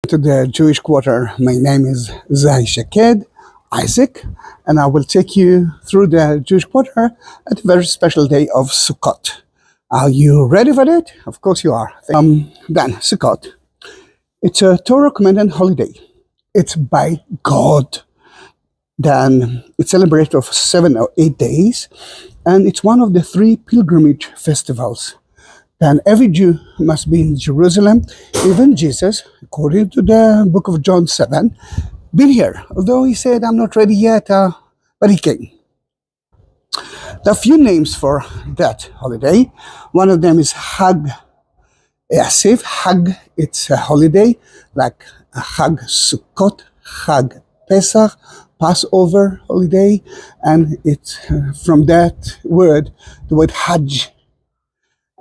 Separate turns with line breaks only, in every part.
To the Jewish Quarter. My name is Zahi Shaked, Isaac, and I will take you through the Jewish Quarter at a very special day of Sukkot. Are you ready for it? Of course you are. Then, Sukkot. It's a Torah-commanded holiday. It's by God. Then it's celebrated for 7 or 8 days, and it's one of the 3 pilgrimage festivals. Then every Jew must be in Jerusalem. Even Jesus, according to the book of John 7, been here. Although he said, I'm not ready yet, but he came. There are a few names for that holiday. One of them is Chag HaAsif. Chag, it's a holiday, like Chag HaSukkot, Chag Pesach, Passover holiday. And it's from that word, the word Hajj,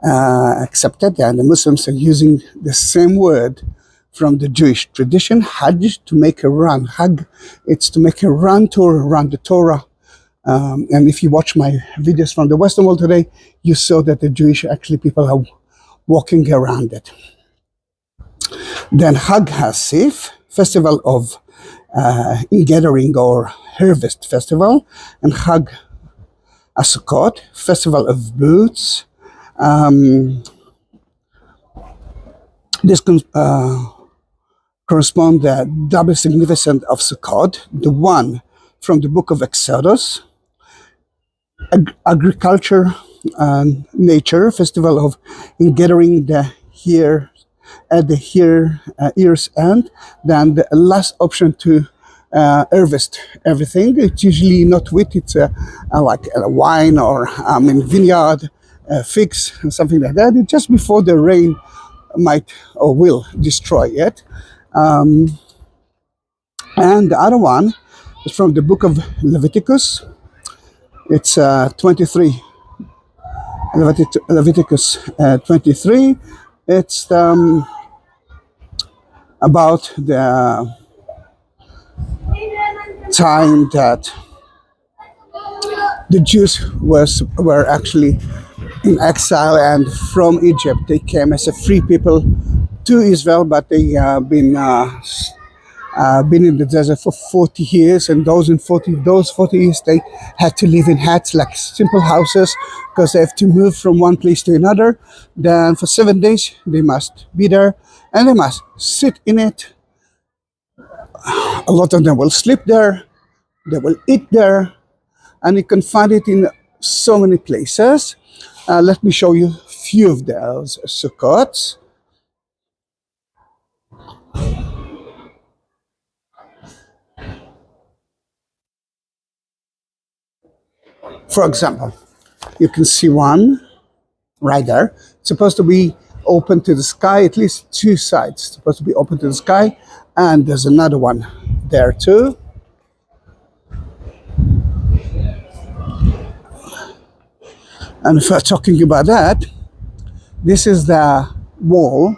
accepted, and the Muslims are using the same word from the Jewish tradition, Hajj, to make a run. Hajj, it's to make a run to around the Torah. And if you watch my videos from the Western world today, you saw that the Jewish people are walking around it. Then Chag HaAsif, festival of Ingathering or harvest festival, and Chag HaSukkot, festival of booths. This corresponds the double significance of Sukkot, the one from the book of Exodus, agriculture and nature, festival of Ingathering the year at the year's end, then the last option to harvest everything. It's usually not wheat, it's like a wine or vineyard, figs and something like that. It's just before the rain might or will destroy it. And the other one is from the book of Leviticus. It's 23. Leviticus 23. It's about the time that the Jews were actually in exile, and from Egypt they came as a free people to Israel, but they been in the desert for 40 years, and those 40 years they had to live in huts, like simple houses, because they have to move from one place to another. Then for 7 days they must be there, and they must sit in it. A lot of them will sleep there, they will eat there, and you can find it in so many places. Let me show you a few of those Sukkots. For example, you can see one right there. It's supposed to be open to the sky, at least 2 sides. It's supposed to be open to the sky, and there's another one there too. And if we're talking about that, this is the wall,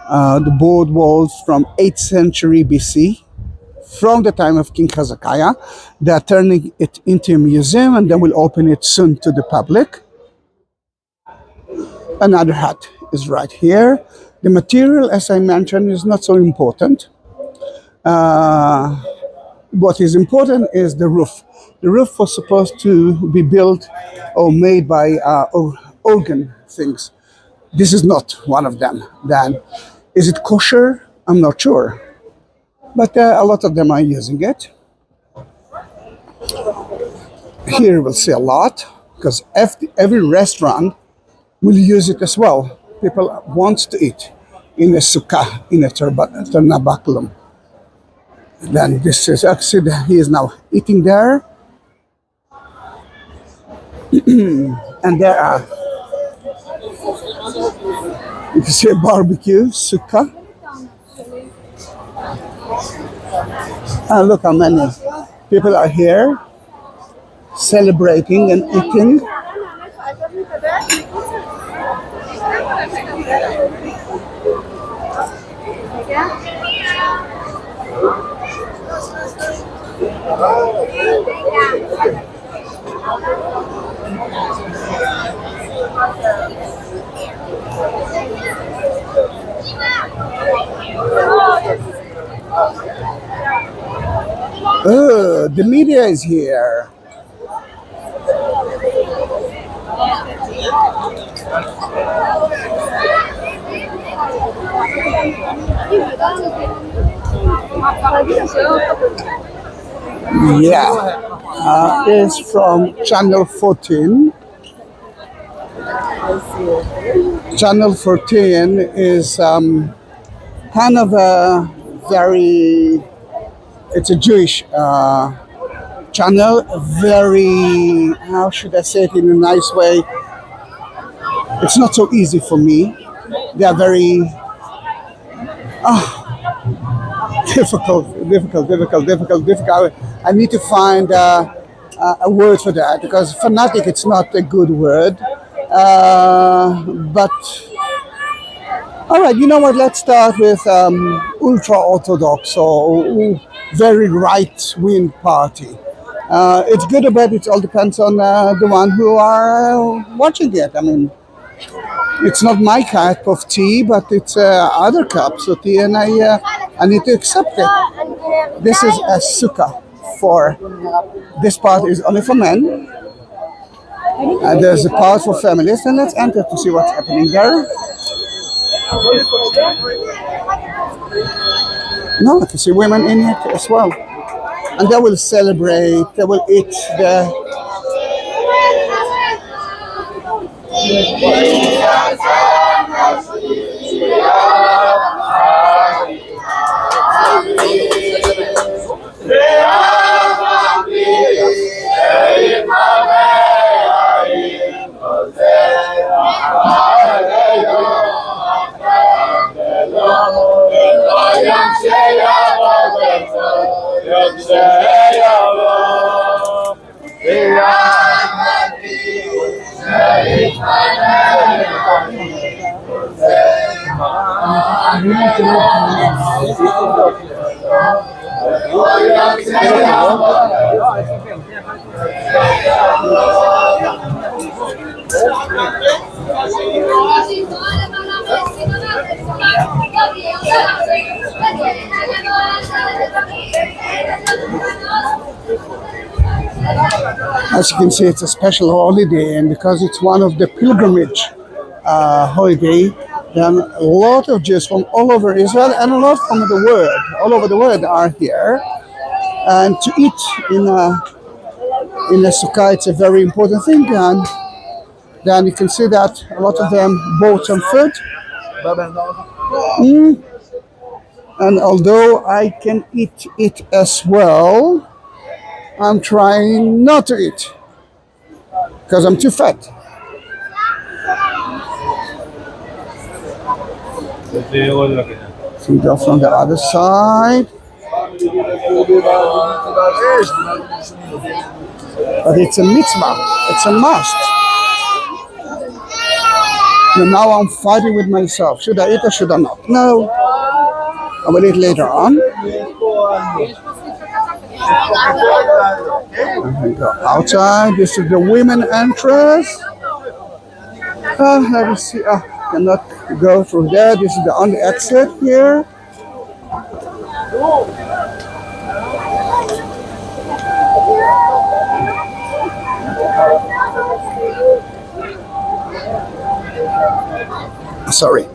the board wall from 8th century BC, from the time of King Hezekiah. They're turning it into a museum, and then we'll open it soon to the public. Another hut is right here. The material, as I mentioned, is not so important. What is important is the roof. The roof was supposed to be built or made by organ things. This is not one of them. Then, is it kosher? I'm not sure. But a lot of them are using it. Here we'll see a lot, because every restaurant will use it as well. People want to eat in a sukkah, in a tabernacle. Then this is actually, he is now eating there. And there are, you can see a barbecue, sukkah. And look how many people are here celebrating and eating. Oh, the media is here. Yeah, it's from Channel 14. Channel 14 is kind of a very, it's a Jewish channel, very, how should I say it in a nice way? It's not so easy for me. They are very difficult. I need to find a word for that because fanatic, it's not a good word. But all right, you know what? Let's start with ultra-orthodox or very right-wing party. It's good or bad. It all depends on the one who are watching it. I mean, it's not my cup of tea, but it's other cups of tea, and I need to accept it. This is a sukkah for this part is only for men. And there's a part for families, and let's enter to see what's happening there. No, I can see women in it as well. And they will celebrate, they will eat the... As you can see, it's a special holiday, and because it's one of the pilgrimage holiday, then a lot of Jews from all over Israel and a lot from the world, all over the world, are here. And to eat in a sukkah, it's a very important thing. And then you can see that a lot of them bought some food. And although I can eat it as well, I'm trying not to eat because I'm too fat. So we go from the other side. But it's a mitzvah, it's a must. And now I'm fighting with myself. Should I eat or should I not? No, I will eat later on. And we go outside. This is the women entrance. Let me see. Cannot go through there. This is the only exit here. Sorry.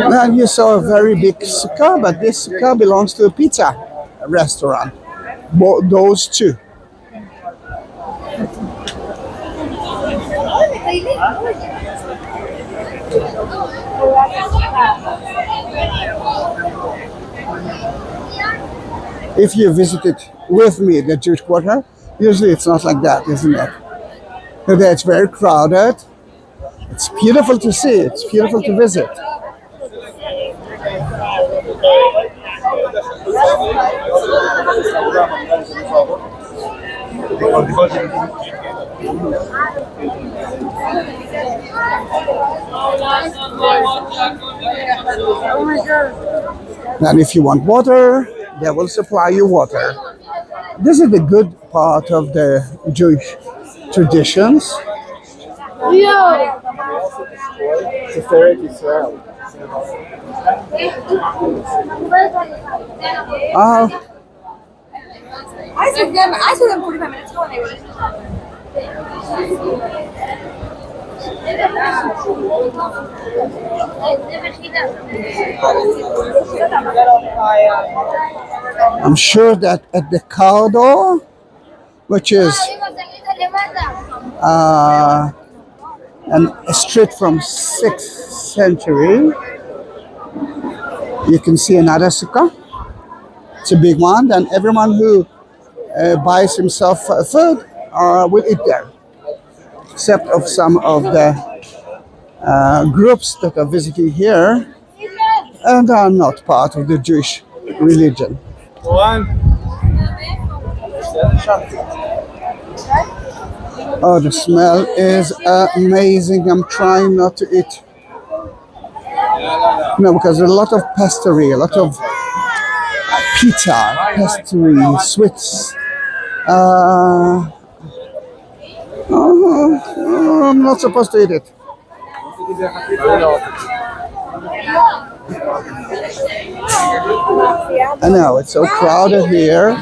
Now you saw a very big sukkah, but this sukkah belongs to a pizza restaurant. Those two. If you visited with me the Jewish quarter, usually it's not like that, isn't it? Today it's very crowded. It's beautiful to see. It's beautiful to visit. And if you want water, they will supply you water. This is the good part of the Jewish traditions.
Teferet Israel.
I saw them 45 minutes ago and they were.
I'm sure that at the car door, which is a street from 6th century, you can see another sukkah. It's a big one, and everyone who buys himself food will eat there, except of some of the groups that are visiting here and are not part of the Jewish religion. Oh, the smell is amazing. I'm trying not to eat. No, because there's a lot of pastry, a lot of pizza, pastry, sweets. I'm not supposed to eat it. I know, it's so crowded here.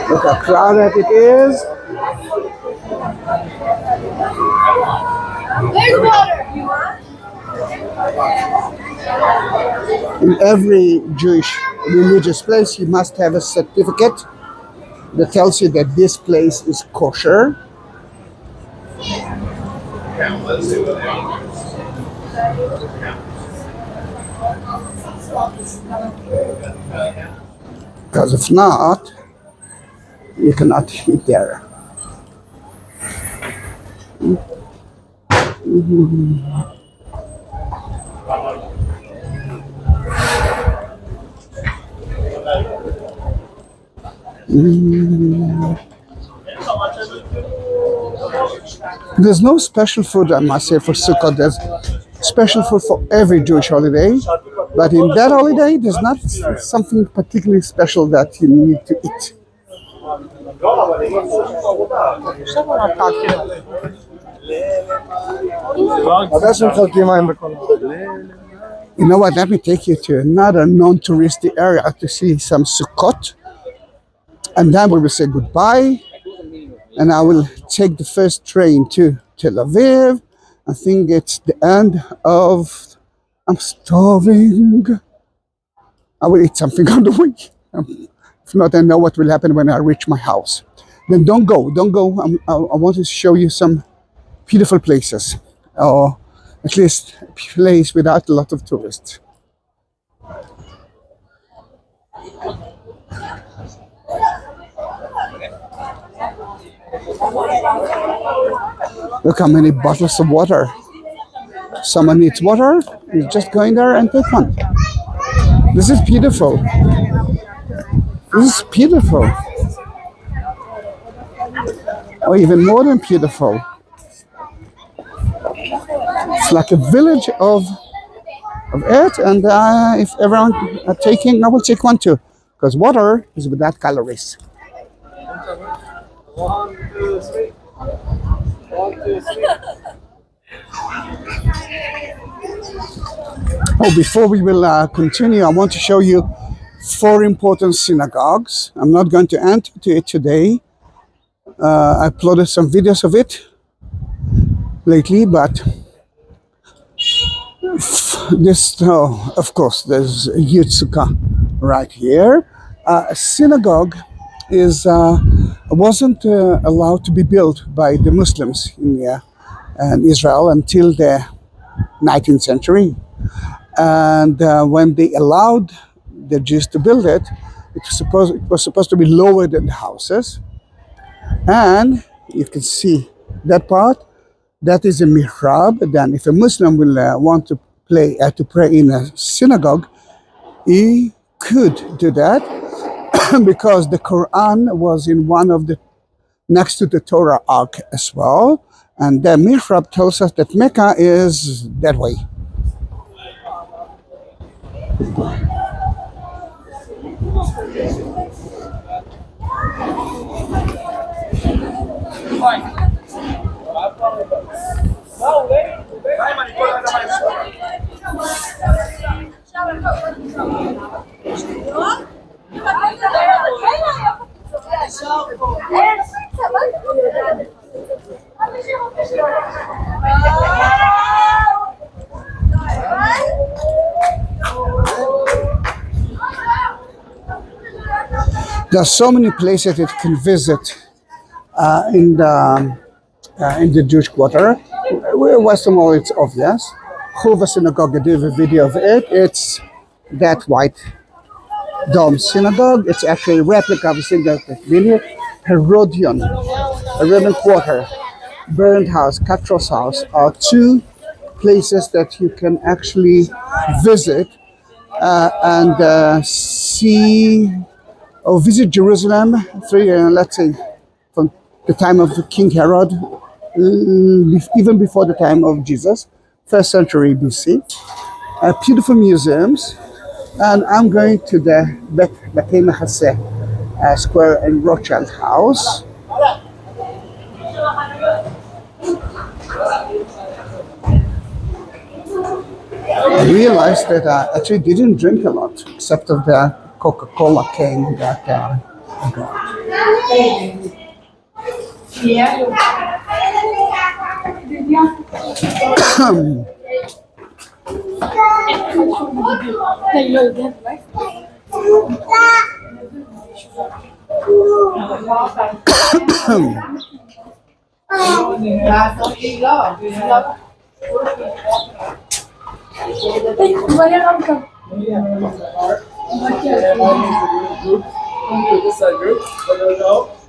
Look how crowded it is.
There's water.
In every Jewish religious place, you must have a certificate that tells you that this place is kosher. Because if not, you cannot eat there. There's no special food, I must say, for Sukkot. There's special food for every Jewish holiday, but in that holiday, there's not something particularly special that you need to eat. You know what? Let me take you to another non-touristy area to see some Sukkot, and then we will say goodbye. And I will take the first train to Tel Aviv. I think it's the end of. I'm starving. I will eat something on the way. If not, I know what will happen when I reach my house. Then don't go. I want to show you some beautiful places, or at least a place without a lot of tourists. Look how many bottles of water. Someone needs water, you just go in there and take one. This is beautiful. This is beautiful. Or even more than beautiful. It's like a village of it, and if everyone are taking, I will take one too, because water is without calories.
1, 2, 3. 1, 2, 3.
Oh, before we will continue, I want to show you 4 important synagogues. I'm not going to enter to it today. I uploaded some videos of it lately, but this, of course, there's a huge sukkah right here. A synagogue wasn't allowed to be built by the Muslims in Israel until the 19th century. And when they allowed the Jews to build it, it was supposed to be lower than the houses. And you can see that part. That is a mihrab. Then if a Muslim will want to pray in a synagogue, he could do that because the Quran was in one of the next to the Torah Ark as well. And the mihrab tells us that Mecca is that way. There are so many places that you can visit in the Jewish Quarter. West of all, it's obvious. Hova Synagogue, I did a video of it. It's that white dome synagogue. It's actually a replica of a synagogue that's been here. Herodion Quarter, Burned House, Katros House are two places that you can actually visit and see or visit Jerusalem let's say, from the time of King Herod, even before the time of Jesus, first century BC. Beautiful museums. And I'm going to the Batei Machaseh Square in Rothschild House. I realized that I actually didn't drink a lot, except of the Coca-Cola can that I got.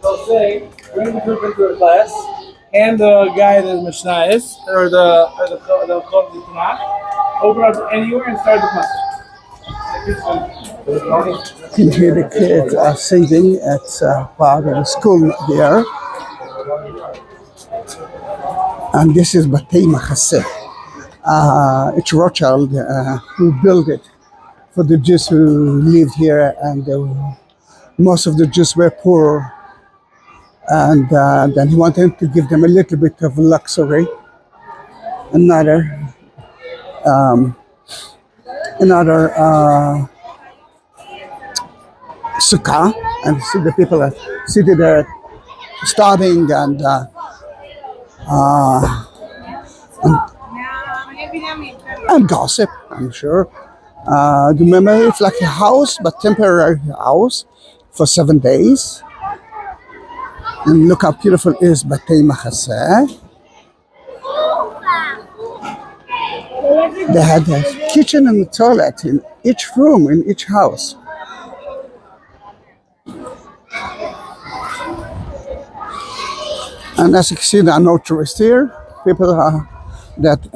They'll say, bring the group into a class, hand the guy the Mishnayos or the Tanakh, open up anywhere and start the class.
You can hear the kids are singing at part of the school here. And this is Batei Machaseh. It's Rothschild who built it for the Jews who lived here, and most of the Jews were poor. And then he wanted to give them a little bit of luxury. Another sukkah, and see the people are seated there studying and gossip, I'm sure. Remember, it's like a house, but temporary house for 7 days. And look how beautiful is Batei Machaseh. They had a kitchen and a toilet in each room, in each house. And as you can see, there are no tourists here. People that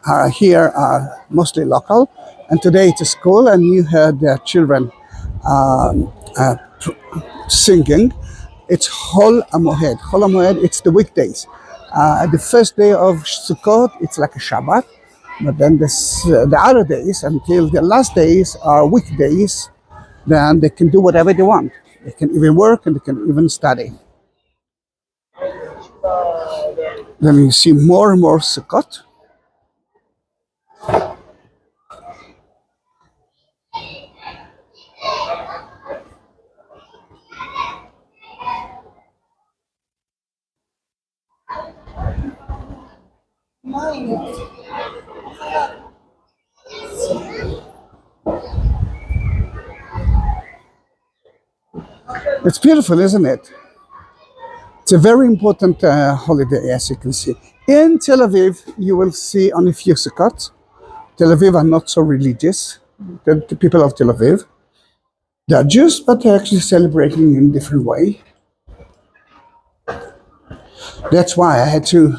are here are mostly local. And today it's a school, and you heard their children singing. It's Chol HaMoed. Chol HaMoed, it's the weekdays. The first day of Sukkot, it's like a Shabbat. But then the other days, until the last days, are weekdays. Then they can do whatever they want. They can even work and they can even study. Then you see more and more Sukkot. It's beautiful, isn't it? It's a very important holiday, as you can see. In Tel Aviv, you will see only few Sukkot. Tel Aviv are not so religious. The people of Tel Aviv, they are Jews, but they're actually celebrating in a different way. That's why I had to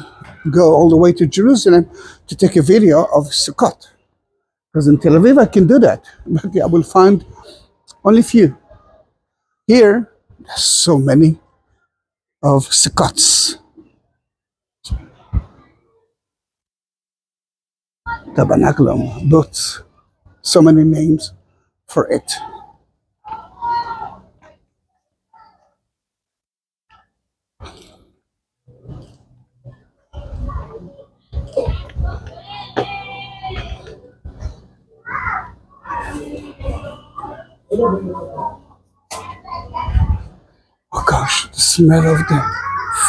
go all the way to Jerusalem to take a video of Sukkot. Because in Tel Aviv, I can do that, but I will find only few. Here, there's so many of Sukkots. Tabernaculum, booths, so many names. for it. Oh gosh, the smell of the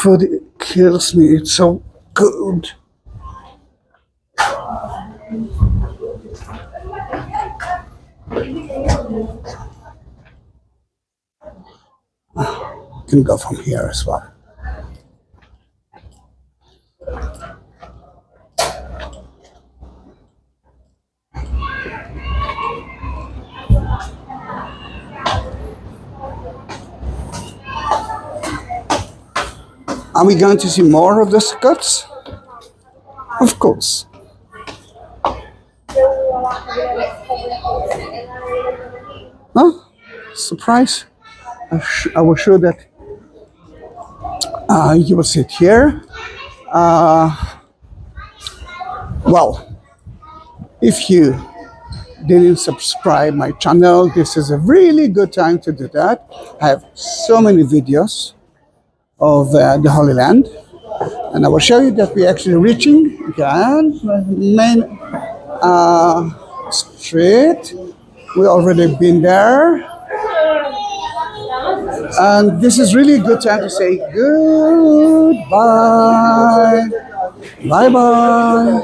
food, it kills me. It's so good. Can go from here as well. Are we going to see more of the Sukkahs? Of course. Huh? Surprise. I was sure that you will sit here. Well, if you didn't subscribe my channel, this is a really good time to do that. I have so many videos of the Holy Land, and I will show you that we're actually reaching again the main street. We already been there, and this is really a good time to say goodbye. Bye bye.